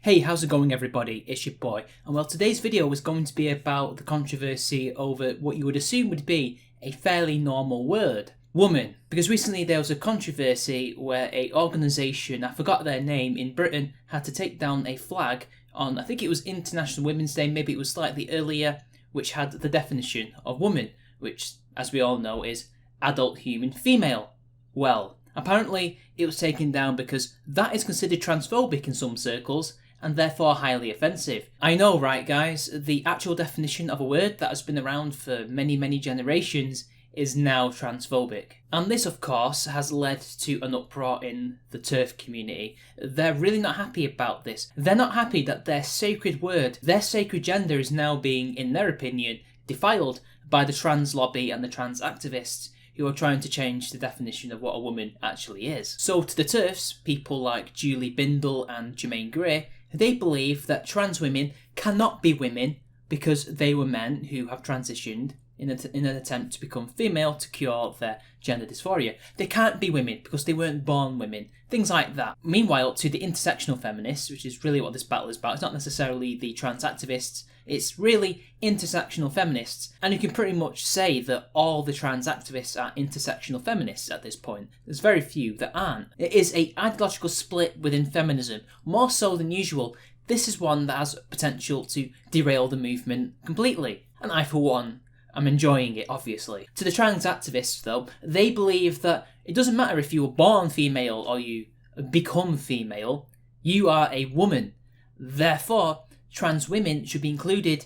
Hey, how's it going everybody? It's your boy. And well, today's video is going to be about the controversy over what you would assume would be a fairly normal word, woman. Because recently there was a controversy where a organisation, I forgot their name, in Britain had to take down a flag on, I think it was International Women's Day, maybe it was slightly earlier, which had the definition of woman, which, as we all know, is adult human female. Well, apparently it was taken down because that is considered transphobic in some circles, and therefore highly offensive. I know, right guys, the actual definition of a word that has been around for many generations is now transphobic. And this, of course, has led to an uproar in the TERF community. They're really not happy about this. They're not happy that their sacred word, their sacred gender is now being, in their opinion, defiled by the trans lobby and the trans activists who are trying to change the definition of what a woman actually is. So to the TERFs, people like Julie Bindel and Jermaine Gray, they believe that trans women cannot be women because they were men who have transitioned in an attempt to become female to cure their gender dysphoria. They can't be women because they weren't born women. Things like that. Meanwhile, to the intersectional feminists, which is really what this battle is about, it's not necessarily the trans activists, it's really intersectional feminists. And you can pretty much say that all the trans activists are intersectional feminists at this point. There's very few that aren't. It is an ideological split within feminism, more so than usual. This is one that has potential to derail the movement completely. And I, for one, I'm enjoying it, obviously. To the trans activists, though, they believe that it doesn't matter if you were born female or you become female, you are a woman. Therefore, trans women should be included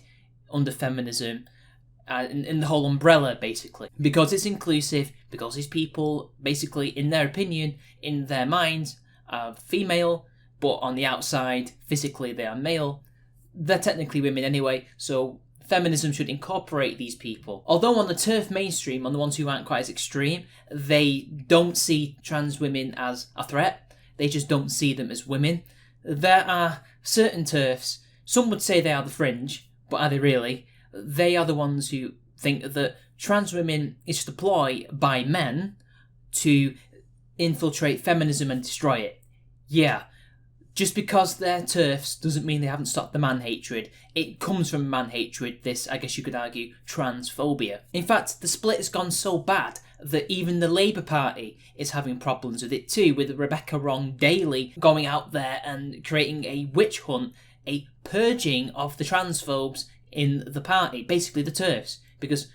under feminism in the whole umbrella, basically. Because it's inclusive, because these people, basically, in their opinion, in their minds, are female, but on the outside, physically, they are male. They're technically women anyway, so feminism should incorporate these people. Although on the TERF mainstream, on the ones who aren't quite as extreme, they don't see trans women as a threat. They just don't see them as women. There are certain TERFs, some would say they are the fringe, but are they really? They are the ones who think that trans women is just a ploy by men to infiltrate feminism and destroy it. Yeah. Just because they're TERFs doesn't mean they haven't stopped the man-hatred. It comes from man-hatred, this, I guess you could argue, transphobia. In fact, the split has gone so bad that even the Labour Party is having problems with it too, with Rebecca Wrong-Daly going out there and creating a witch hunt, a purging of the transphobes in the party, basically the TERFs. Because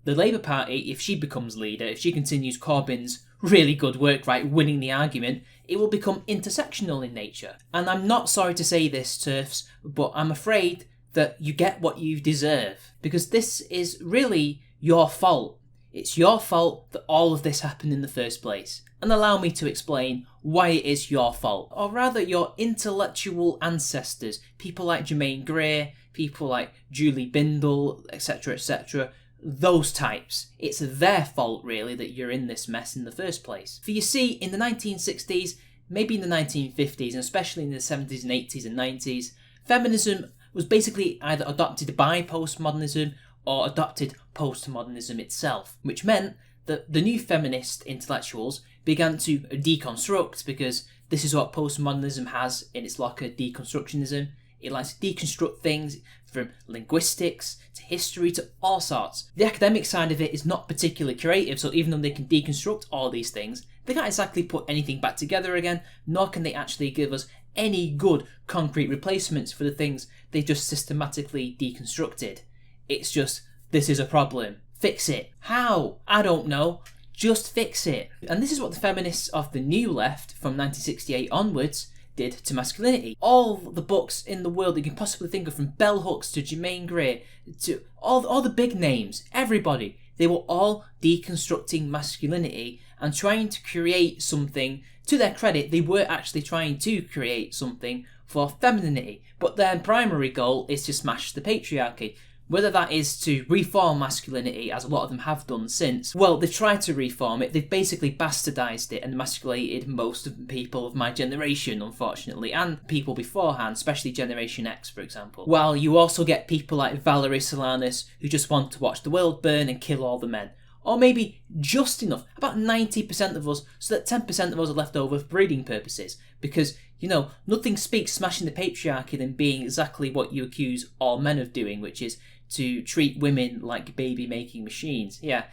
the Labour Party, if she becomes leader, if she continues Corbyn's really good work, right, winning the argument, it will become intersectional in nature. And I'm not sorry to say this, TERFs, but I'm afraid that you get what you deserve. Because this is really your fault. It's your fault that all of this happened in the first place. And allow me to explain why it is your fault. Or rather, your intellectual ancestors, people like Jermaine Gray, people like Julie Bindel, etc., those types. It's their fault, really, that you're in this mess in the first place. For you see, in the 1960s, maybe in the 1950s, and especially in the 70s and 80s and 90s, feminism was basically either adopted by postmodernism or adopted postmodernism itself, which meant that the new feminist intellectuals began to deconstruct, because this is what postmodernism has in its locker, deconstructionism. It likes to deconstruct things from linguistics to history to all sorts. The academic side of it is not particularly creative, so even though they can deconstruct all these things, they can't exactly put anything back together again, nor can they actually give us any good concrete replacements for the things they just systematically deconstructed. It's just, this is a problem. Fix it. How? I don't know. Just fix it. And this is what the feminists of the new left from 1968 onwards did to masculinity. All the books in the world that you can possibly think of, from bell hooks to Jermaine Gray to all the big names, everybody, they were all deconstructing masculinity and trying to create something. To their credit, they were actually trying to create something for femininity, but their primary goal is to smash the patriarchy. Whether that is to reform masculinity, as a lot of them have done since, well, they've tried to reform it. They've basically bastardised it and emasculated most of the people of my generation, unfortunately, and people beforehand, especially Generation X, for example. While you also get people like Valerie Solanas, who just want to watch the world burn and kill all the men. Or maybe just enough, about 90% of us, so that 10% of us are left over for breeding purposes. Because You know, nothing speaks smashing the patriarchy than being exactly what you accuse all men of doing, which is to treat women like baby-making machines. Yeah,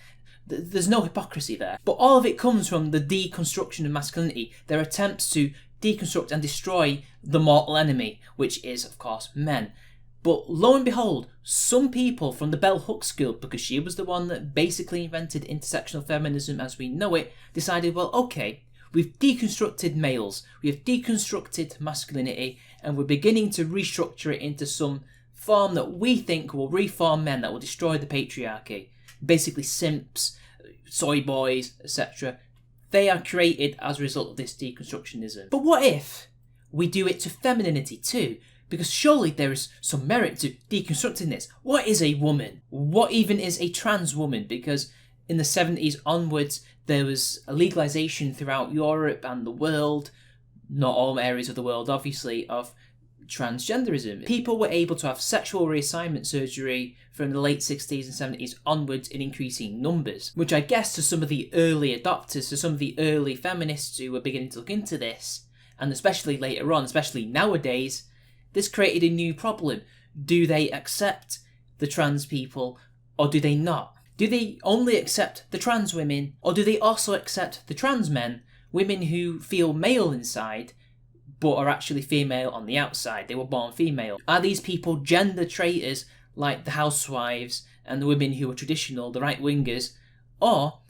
there's no hypocrisy there. But all of it comes from the deconstruction of masculinity, their attempts to deconstruct and destroy the mortal enemy, which is, of course, men. But lo and behold, some people from the Bell Hooks school, because she was the one that basically invented intersectional feminism as we know it, decided, well, okay, we've deconstructed males, we have deconstructed masculinity, and we're beginning to restructure it into some form that we think will reform men, that will destroy the patriarchy. Basically simps, soy boys, etc. They are created as a result of this deconstructionism. But what if we do it to femininity too? Because surely there is some merit to deconstructing this. What is a woman? What even is a trans woman? Because in the 70s onwards, there was a legalisation throughout Europe and the world, not all areas of the world obviously, of transgenderism. People were able to have sexual reassignment surgery from the late 60s and 70s onwards in increasing numbers, which I guess to some of the early adopters, to some of the early feminists who were beginning to look into this, and especially later on, especially nowadays, this created a new problem. Do they accept the trans people or do they not? Do they only accept the trans women or do they also accept the trans men, women who feel male inside but are actually female on the outside? They were born female. Are these people gender traitors like the housewives and the women who are traditional, the right-wingers, or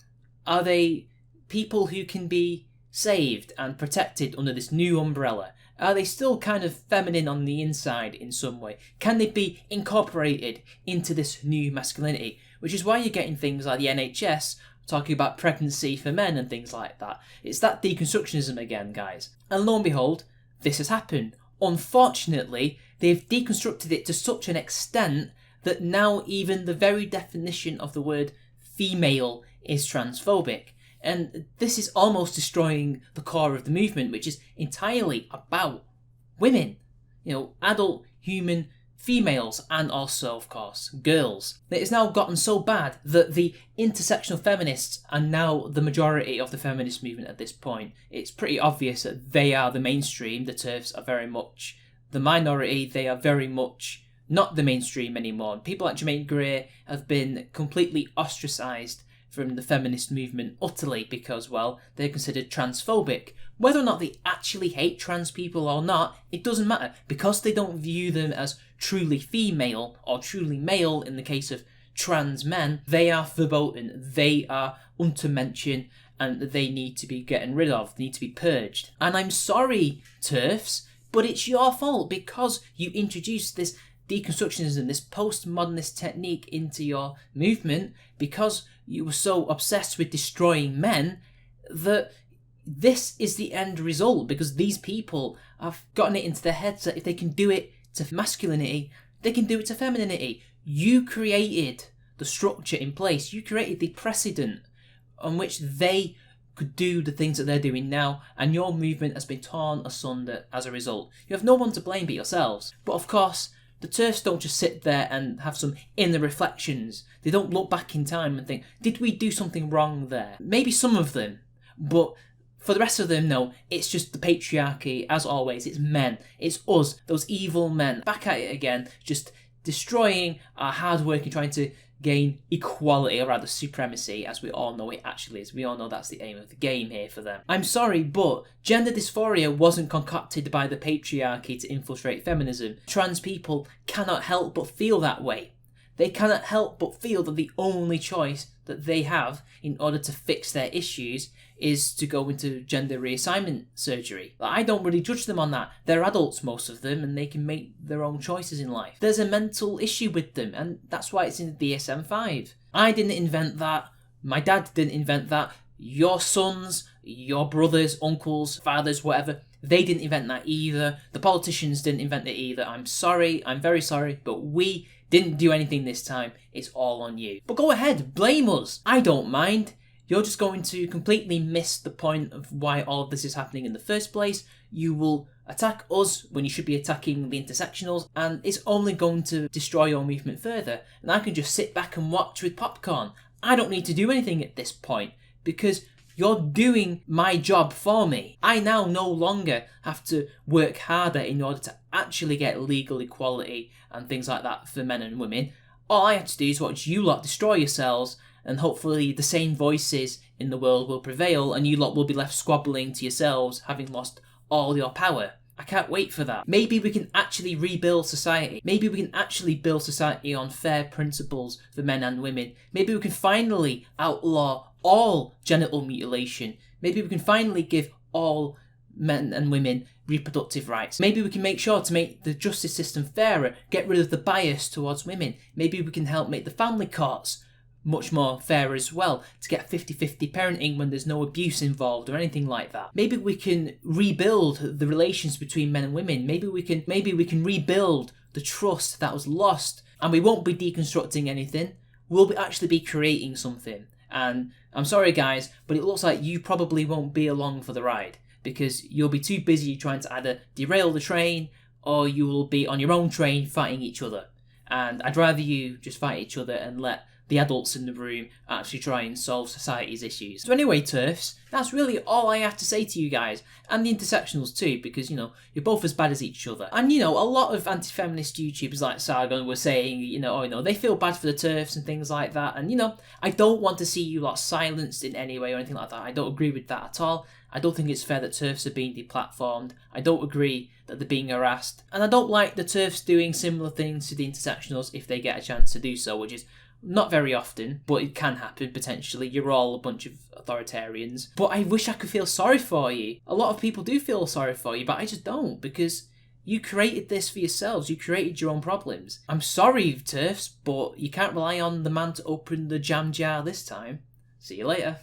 are they people who can be saved and protected under this new umbrella? Are they still kind of feminine on the inside in some way? Can they be incorporated into this new masculinity? Which is why you're getting things like the NHS talking about pregnancy for men and things like that. It's that deconstructionism again, guys. And lo and behold, this has happened. Unfortunately, they've deconstructed it to such an extent that now even the very definition of the word female is transphobic. And this is almost destroying the core of the movement, which is entirely about women. You know, adult human females and also, of course, girls. It has now gotten so bad that the intersectional feminists are now the majority of the feminist movement at this point. It's pretty obvious that they are the mainstream. The TERFs are very much the minority. They are very much not the mainstream anymore. People like Jermaine Gray have been completely ostracised from the feminist movement utterly because, well, they're considered transphobic. Whether or not they actually hate trans people or not, it doesn't matter, because they don't view them as truly female or truly male in the case of trans men. They are verboten, they are unto mention, and they need to be getting rid of, they need to be purged. And I'm sorry, TERFs, but it's your fault because you introduced this deconstructionism, this post-modernist technique into your movement, because you were so obsessed with destroying men that this is the end result, because these people have gotten it into their heads that if they can do it to masculinity, they can do it to femininity. You created the structure in place, you created the precedent on which they could do the things that they're doing now, and your movement has been torn asunder as a result. You have no one to blame but yourselves. But of course, the TERFs don't just sit there and have some inner reflections. They don't look back in time and think, did we do something wrong there? Maybe some of them, but for the rest of them, no. It's just the patriarchy, as always. It's men. It's us, those evil men. Back at it again, just destroying our hard work and trying to gain equality, or rather supremacy, as we all know it actually is. We all know that's the aim of the game here for them. I'm sorry, but gender dysphoria wasn't concocted by the patriarchy to infiltrate feminism. Trans people cannot help but feel that way. They cannot help but feel that the only choice that they have in order to fix their issues is to go into gender reassignment surgery. I don't really judge them on that. They're adults, most of them, and they can make their own choices in life. There's a mental issue with them, and that's why it's in the DSM-5. I didn't invent that. My dad didn't invent that. Your sons, your brothers, uncles, fathers, whatever, they didn't invent that either. The politicians didn't invent it either. I'm sorry, I'm very sorry, but we didn't do anything this time. It's all on you. But go ahead, blame us. I don't mind. You're just going to completely miss the point of why all of this is happening in the first place. You will attack us when you should be attacking the intersectionals, and it's only going to destroy your movement further. And I can just sit back and watch with popcorn. I don't need to do anything at this point, because You're doing my job for me. I now no longer have to work harder in order to actually get legal equality and things like that for men and women. All I have to do is watch you lot destroy yourselves, and hopefully the same voices in the world will prevail and you lot will be left squabbling to yourselves, having lost all your power. I can't wait for that. Maybe we can actually rebuild society. Maybe we can actually build society on fair principles for men and women. Maybe we can finally outlaw all genital mutilation. Maybe we can finally give all men and women reproductive rights. Maybe we can make sure to make the justice system fairer, get rid of the bias towards women. Maybe we can help make the family courts much more fair as well, to get 50-50 parenting when there's no abuse involved or anything like that. Maybe we can rebuild the relations between men and women. Maybe we can rebuild the trust that was lost, and we won't be deconstructing anything. We'll actually be creating something. And I'm sorry guys, but it looks like you probably won't be along for the ride, because you'll be too busy trying to either derail the train or you will be on your own train fighting each other. And I'd rather you just fight each other and let the adults in the room actually try and solve society's issues. So anyway, TERFs, that's really all I have to say to you guys, and the intersectionals too, because, you're both as bad as each other. And, a lot of anti-feminist YouTubers like Sargon were saying, they feel bad for the TERFs and things like that, and, I don't want to see you lot silenced in any way or anything like that. I don't agree with that at all. I don't think it's fair that TERFs are being deplatformed. I don't agree that they're being harassed. And I don't like the TERFs doing similar things to the intersectionals if they get a chance to do so, which is not very often, but it can happen potentially. You're all a bunch of authoritarians. But I wish I could feel sorry for you. A lot of people do feel sorry for you, but I just don't, because you created this for yourselves. You created your own problems. I'm sorry, TERFs, but you can't rely on the man to open the jam jar this time. See you later.